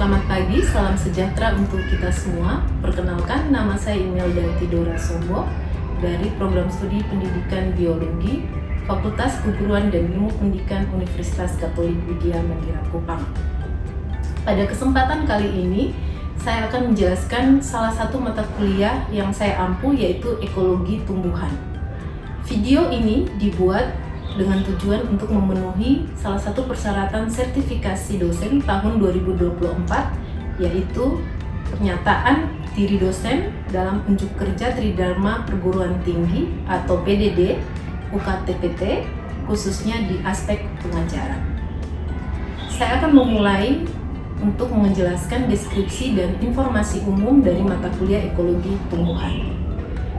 Selamat pagi, salam sejahtera untuk kita semua. Perkenalkan, nama saya Imelda Tidora Sombo dari Program Studi Pendidikan Biologi, Fakultas Keguruan dan Ilmu Pendidikan Universitas Katolik Widya Mandira Kupang. Pada kesempatan kali ini, saya akan menjelaskan salah satu mata kuliah yang saya ampu, yaitu Ekologi Tumbuhan. Video ini dibuat dengan tujuan untuk memenuhi salah satu persyaratan sertifikasi dosen tahun 2024, yaitu pernyataan diri dosen dalam unjuk kerja Tridharma Perguruan Tinggi atau PDD UKTPT, khususnya di aspek pengajaran. Saya akan memulai untuk menjelaskan deskripsi dan informasi umum dari mata kuliah Ekologi Tumbuhan.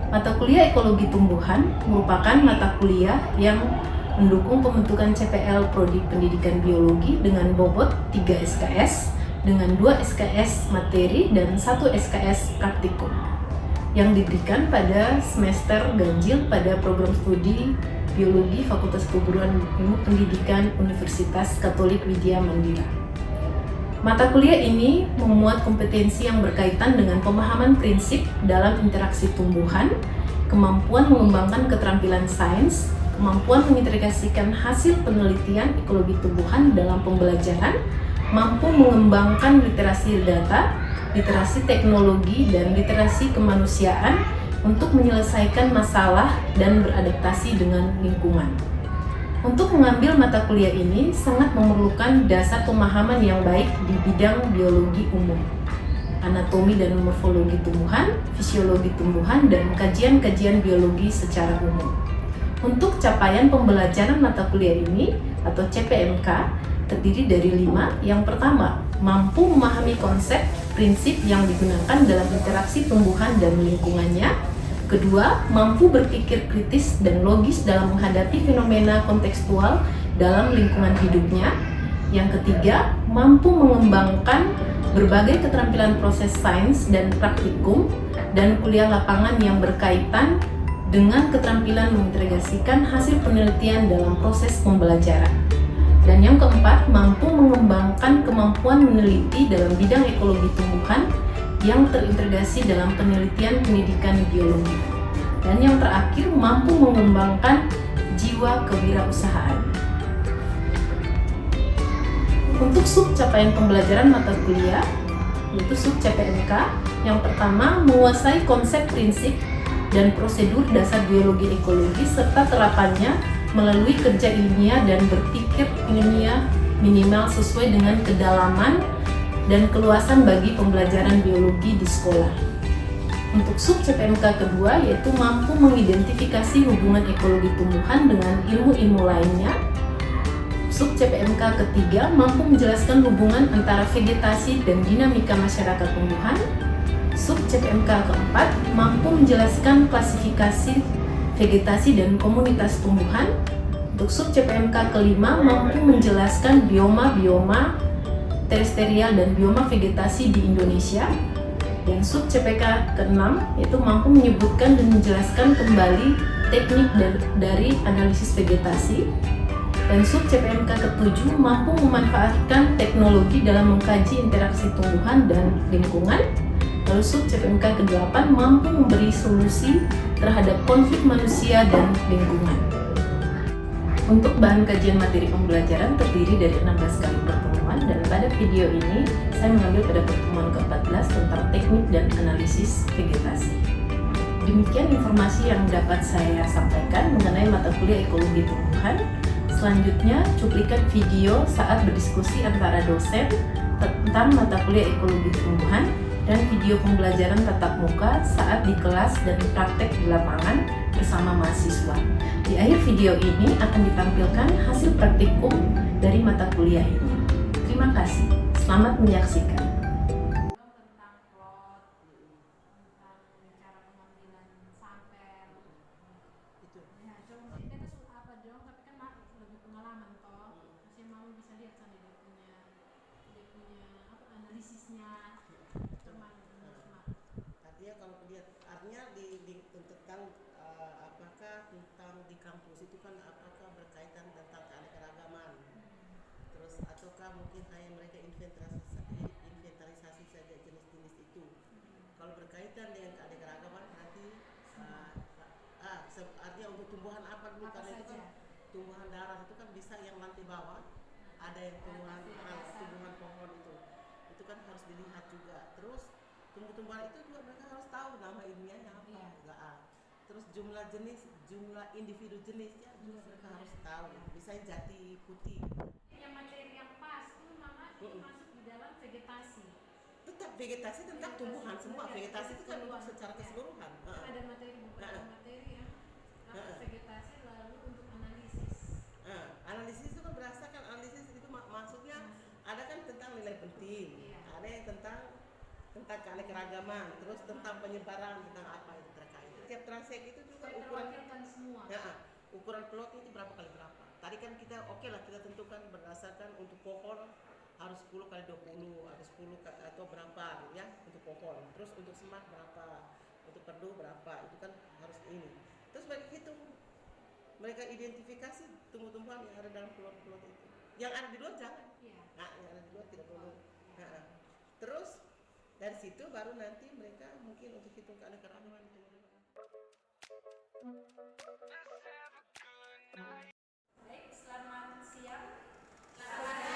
Mata kuliah Ekologi Tumbuhan merupakan mata kuliah yang mendukung pembentukan CPL Prodi Pendidikan Biologi dengan bobot 3 SKS dengan 2 SKS materi dan 1 SKS praktikum yang diberikan pada semester ganjil pada program studi Biologi Fakultas Keguruan Ilmu Pendidikan Universitas Katolik Widya Mandira. Mata kuliah ini memuat kompetensi yang berkaitan dengan pemahaman prinsip dalam interaksi tumbuhan, kemampuan mengembangkan keterampilan sains, kemampuan mengintegrasikan hasil penelitian ekologi tumbuhan dalam pembelajaran, mampu mengembangkan literasi data, literasi teknologi, dan literasi kemanusiaan untuk menyelesaikan masalah dan beradaptasi dengan lingkungan. Untuk mengambil mata kuliah ini sangat memerlukan dasar pemahaman yang baik di bidang biologi umum, anatomi dan morfologi tumbuhan, fisiologi tumbuhan, dan kajian-kajian biologi secara umum. Untuk capaian pembelajaran mata kuliah ini atau CPMK terdiri dari 5. Yang pertama, mampu memahami konsep prinsip yang digunakan dalam interaksi tumbuhan dan lingkungannya. Kedua, mampu berpikir kritis dan logis dalam menghadapi fenomena kontekstual dalam lingkungan hidupnya. Yang ketiga, mampu mengembangkan berbagai keterampilan proses sains dan praktikum dan kuliah lapangan yang berkaitan dengan keterampilan mengintegrasikan hasil penelitian dalam proses pembelajaran. Dan yang keempat, mampu mengembangkan kemampuan meneliti dalam bidang ekologi tumbuhan yang terintegrasi dalam penelitian pendidikan biologi. Dan yang terakhir, mampu mengembangkan jiwa kewirausahaan. Untuk sub capaian pembelajaran mata kuliah, yaitu sub CPMK, yang pertama, menguasai konsep prinsip dan prosedur dasar biologi ekologi serta terapannya melalui kerja ilmiah dan berpikir ilmiah minimal sesuai dengan kedalaman dan keluasan bagi pembelajaran biologi di sekolah. Untuk sub CPMK kedua, yaitu mampu mengidentifikasi hubungan ekologi tumbuhan dengan ilmu-ilmu lainnya. Sub CPMK ketiga, mampu menjelaskan hubungan antara vegetasi dan dinamika masyarakat tumbuhan. Sub CPMK keempat, mampu menjelaskan klasifikasi vegetasi dan komunitas tumbuhan. Untuk sub CPMK kelima, mampu menjelaskan bioma-bioma terestrial dan bioma vegetasi di Indonesia. Dan sub CPK ke-6 yaitu mampu menyebutkan dan menjelaskan kembali teknik dari analisis vegetasi. Dan sub CPMK ke-7 mampu memanfaatkan teknologi dalam mengkaji interaksi tumbuhan dan lingkungan. Lalu sub CPMK ke-8 mampu memberi solusi terhadap konflik manusia dan lingkungan. Untuk bahan kajian materi pembelajaran terdiri dari 16 kali pertemuan, dan pada video ini saya mengambil pada pertemuan ke-14 tentang teknik dan analisis vegetasi. Demikian informasi yang dapat saya sampaikan mengenai mata kuliah ekologi tumbuhan. Selanjutnya, cuplikan video saat berdiskusi antara dosen tentang mata kuliah ekologi tumbuhan dan video pembelajaran tatap muka saat di kelas dan praktek di lapangan bersama mahasiswa. Di akhir video ini akan ditampilkan hasil praktikum dari mata kuliah ini. Terima kasih. Selamat menyaksikan. Artinya tentang apakah tentang di kampus itu kan apakah berkaitan tentang keanekaragaman, terus ataukah mungkin hanya mereka inventarisasi kalau berkaitan dengan keanekaragaman nanti artinya untuk tumbuhan apa dulu, karena itu kan tumbuhan darat itu kan bisa yang lantai bawah, ada yang tumbuhan pohon itu kan harus dilihat juga. Terus tumbuh-tumbuhan itu juga mereka harus tahu nama ilmiahnya apa. Terus jumlah individu jenisnya juga mereka harus tahu. Misalnya jati putih. Yang materi yang pas itu Mama itu masuk di dalam vegetasi. Tetap vegetasi tentang tumbuhan semua. Vegetasi itu kan untuk secara keseluruhan. Ada beberapa materi yang vegetasi, lalu untuk analisis. Analisis itu kan berdasarkan analisis itu maksudnya ada kan tentang nilai penting, ada yang tentang keanekaragaman, terus tentang penyebaran, tentang apa itu terkait. Setiap transek itu juga ukuran semua. Ukuran plot itu berapa kali berapa. Tadi kan kita kita tentukan berdasarkan untuk pohon harus 10 kali 20 atau 10 atau berapa ya untuk pohon. Terus untuk semak berapa, untuk perdu berapa, itu kan harus ini. Terus mereka hitung, mereka identifikasi tumbuh-tumbuhan yang ada dalam plot-plot itu. Yang ada di luar jangan. Yang ada di luar tidak perlu. Terus dari situ baru nanti mereka mungkin untuk hitung keanekaragaman tumbuh-tumbuhan. Baik, selamat siang. Hari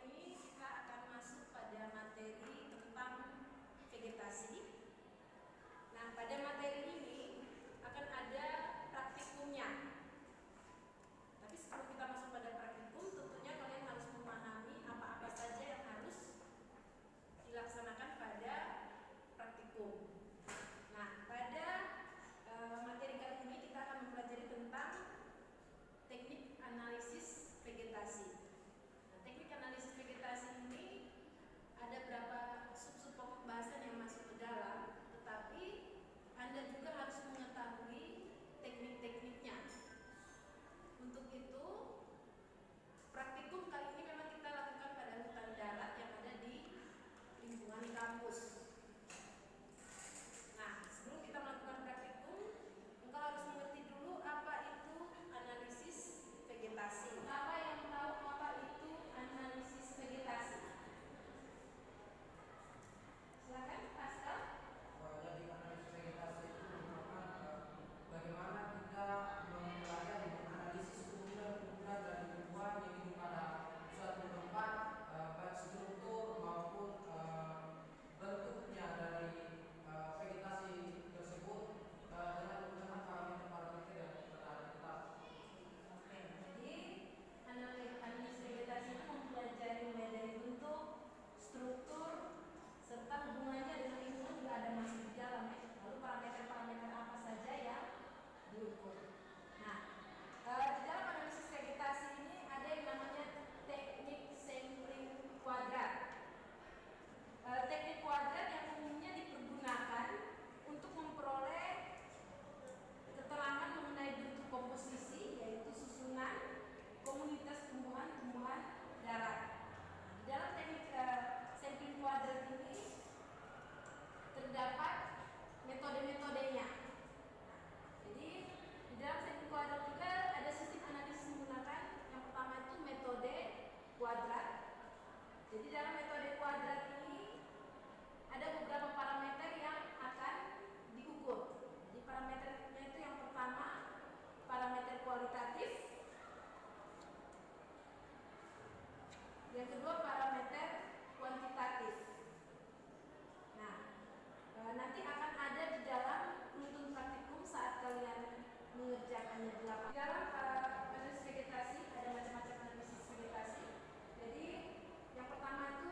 ini kita akan masuk pada materi tentang vegetasi. Nah, pada materi ini akan ada praktikumnya. Tapi sebelum kita masuk pada praktikum, tentunya kalian harus memahami apa-apa saja yang harus dilaksanakan pada praktikum. Nah, pada materi kali ini kita akan mempelajari tentang teknik analisis vegetasi. Nah, teknik analisis vegetasi ini ada berapa sub-sub pokok bahasan yang masuk ke dalam, tetapi Anda juga harus mengetahui teknik-tekniknya. Untuk itu, praktikum kali ini memang kita lakukan pada hutan darat yang ada di lingkungan kampus. Nah, sebelum kita melakukan praktikum, engkau harus mengerti dulu apa itu analisis vegetasi. Apa yang tahu apa itu analisis vegetasi? Silakan, Pascal. Jadi analisis vegetasi itu merupakan bagaimana kita mempelajari menganalisis tumbuhan dan tumbuhan yang hidup pada suatu tempat, baik struktur maupun bentuknya dari vegetasi tersebut dengan menggunakan parameter yang terhadap. Oke, jadi analisis vegetasi itu mempelajari mulai dari bentuk, struktur, serta hubungannya dengan lingkungan juga ada masuk di dalam ya. Lalu parameter-parameter apa saja yang diukur. Nah, di dalam analisis vegetasi ini ada yang namanya teknik sampling kuadrat. Teknik kuadrat yang umumnya dipergunakan untuk memperoleh keterangan mengenai bentuk komposisi, yaitu susunan komunitas tumbuhan-tumbuhan darat. Di dalam teknik sampling kuadrat ini terdapat metode-metodenya. Jadi di dalam sampling kuadrat juga ada sistem analisis menggunakan yang pertama itu metode kuadrat. Jadi dalam metode kuadrat ini ada beberapa parameter yang akan diukur. Jadi parameternya itu yang pertama parameter kualitatif, yang kedua parameter kuantitatif. Nah, nanti akan ada di dalam penuntun praktikum saat kalian mengerjakannya di lapangan. Di dalam analisis vegetasi ada macam-macam analisis vegetasi. Jadi yang pertama itu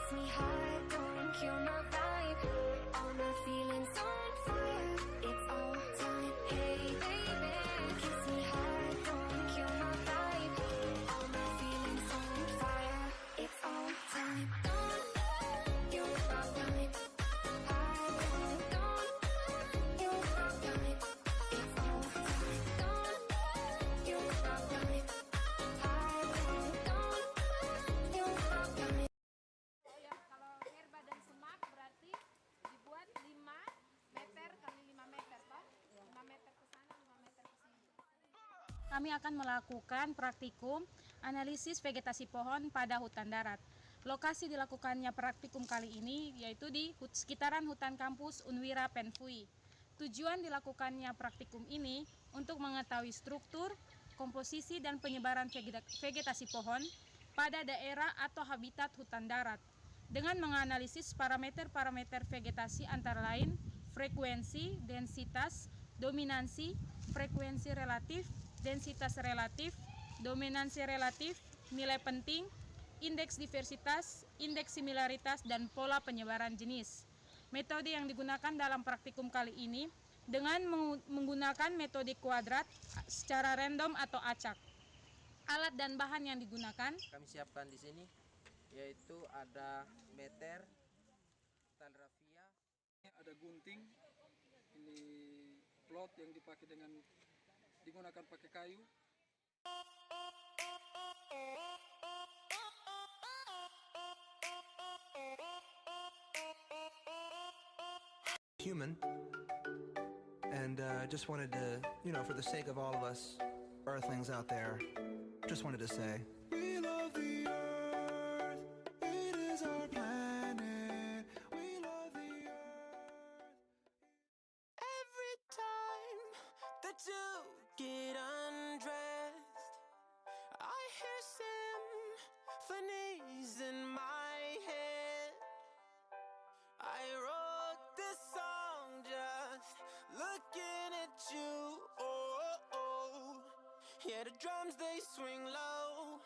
Kiss me hard, don't kill my vibe. All my feelings on fire. It's all time. Hey baby, kiss me hard, don't kill my vibe. All my feelings on fire. It's all time. Don't kill my vibe. Don't kill my vibe. It's all time. Don't kill my vibe. Don't kill my vibe. Ya, kalau herba dan semak berarti dibuat 5 meter kali 5 meter, toh? 5 meter ke sana, 5 meter ke sini. Kami akan melakukan praktikum analisis vegetasi pohon pada hutan darat. Lokasi dilakukannya praktikum kali ini yaitu di sekitaran hutan kampus Unwira Penfui. Tujuan dilakukannya praktikum ini untuk mengetahui struktur, komposisi, dan penyebaran vegetasi pohon pada daerah atau habitat hutan darat dengan menganalisis parameter-parameter vegetasi antara lain frekuensi, densitas, dominansi, frekuensi relatif, densitas relatif, dominansi relatif, nilai penting, indeks diversitas, indeks similaritas, dan pola penyebaran jenis. Metode yang digunakan dalam praktikum kali ini dengan menggunakan metode kuadrat secara random atau acak. Alat dan bahan yang digunakan kami siapkan di sini yaitu ada meter, tanrafia, ada gunting, ini plot yang digunakan pakai kayu. Human, and just wanted to, for the sake of all of us earthlings out there, just wanted to say we love the earth, it is our planet, we love the earth. Every time that you get undressed, I hear symphonies in my head. I wrote this song just looking at you. Oh, yeah, the drums they swing low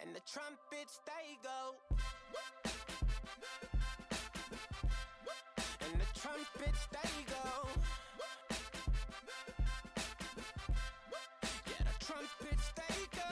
and the trumpets they go, and the trumpets they go. Yeah, the trumpets they go.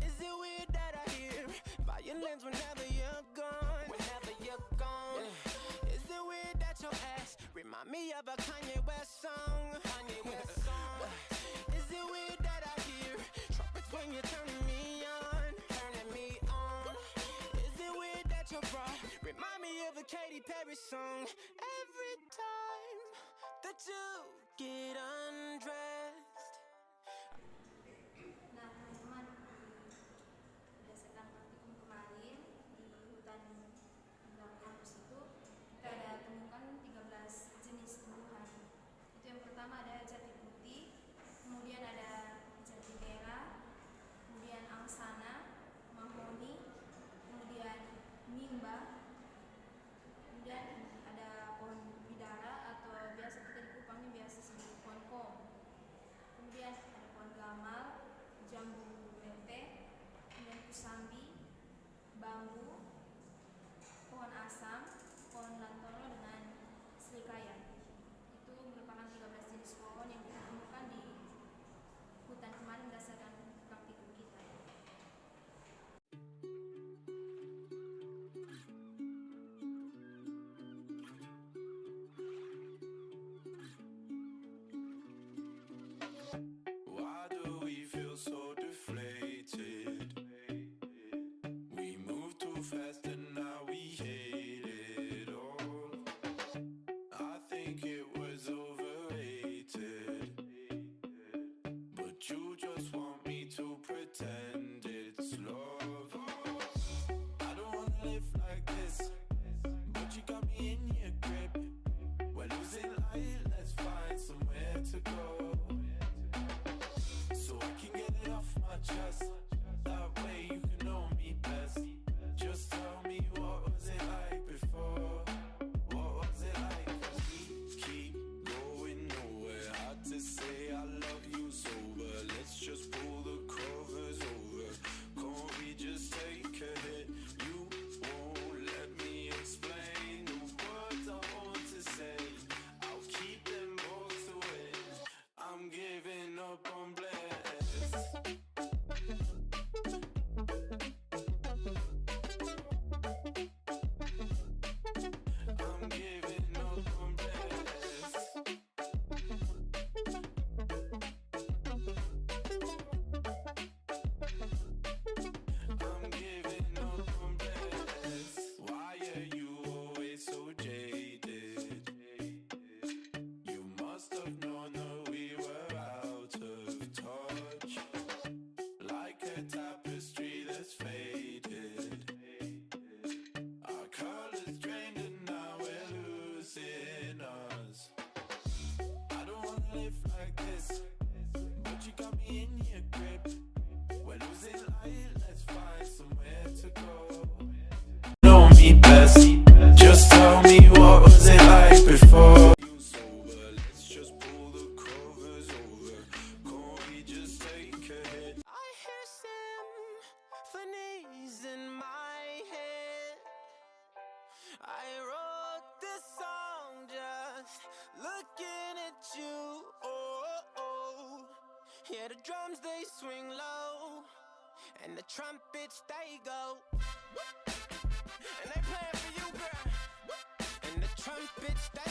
Is it weird that I hear violins whenever you're gone? Whenever you're gone. Yeah. Is it weird that your ass remind me of a Kanye West song? Kanye West song. Is it weird that I hear trumpets when you're turning me on? Turning me on. Is it weird that your bra remind me of a Katy Perry song? Every time that you get undressed. Nah teman-teman, berdasarkan praktikum kemarin di hutan belakang kampus itu kita ada temukan 13 jenis tumbuhan. Itu yang pertama ada jati putih, kemudian ada jati merah, kemudian angsana, mahoni, kemudian mimba, kemudian ada pohon bidara atau biasa kita di Kupangnya biasa sebut pohon kom. Just tell me what was it like before. I hear symphonies in my head. I wrote this song just looking at you. Oh. Yeah, the drums they swing low, and the trumpets they go, and they play for you, girl. And the trumpets they